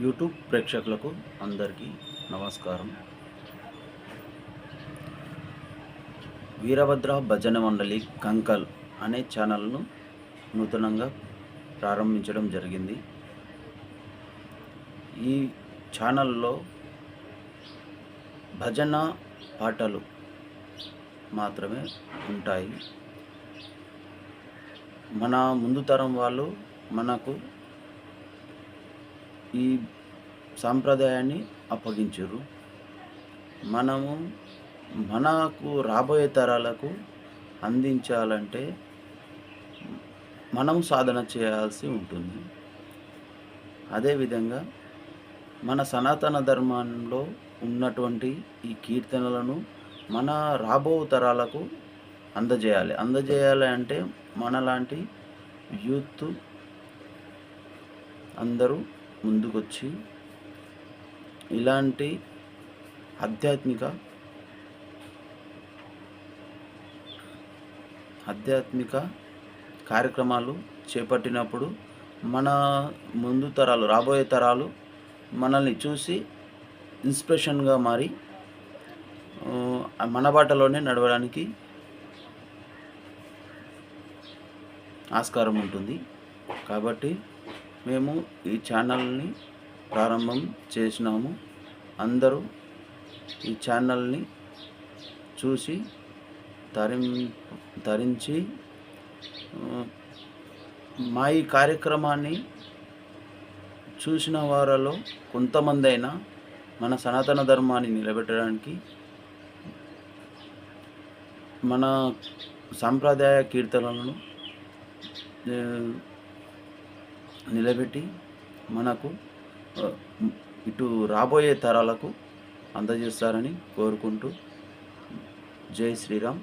YouTube ప్రేక్షకులకు అందరికీ నమస్కారం. వీరభద్ర భజన మండలి కంకల్ అనే ఛానల్ను నూతనంగా ప్రారంభించడం జరిగింది. ఈ ఛానల్లో భజన పాటలు మాత్రమే ఉంటాయి. మన ముందు తరం వాళ్ళు మనకు ఈ సాంప్రదాయాన్ని అప్పగించారు. మనకు రాబోయే తరాలకు అందించాలంటే మనం సాధన చేయాల్సి ఉంటుంది. అదేవిధంగా మన సనాతన ధర్మంలో ఉన్నటువంటి ఈ కీర్తనలను మన రాబో తరాలకు అందజేయాలి అంటే మనలాంటి యూత్ అందరూ ముందుకొచ్చి ఇలాంటి ఆధ్యాత్మిక కార్యక్రమాలు చేపట్టినప్పుడు మన ముందు తరాలు రాబోయే తరాలు మనల్ని చూసి ఇన్స్పిరేషన్గా మారి మన బాటలోనే నడవడానికి ఆస్కారం ఉంటుంది. కాబట్టి మేము ఈ ఛానల్ని ప్రారంభం చేసినాము. అందరూ ఈ ఛానల్ని చూసి తరించి మా ఈ కార్యక్రమాన్ని చూసిన వారిలో కొంతమంది అయినా మన సనాతన ధర్మాన్ని నిలబెట్టడానికి, మన సాంప్రదాయ కీర్తనలను నిలబెట్టి మనకు ఇటు రాబోయే తరాలకు అందజేస్తారని కోరుకుంటూ జై శ్రీరామ్.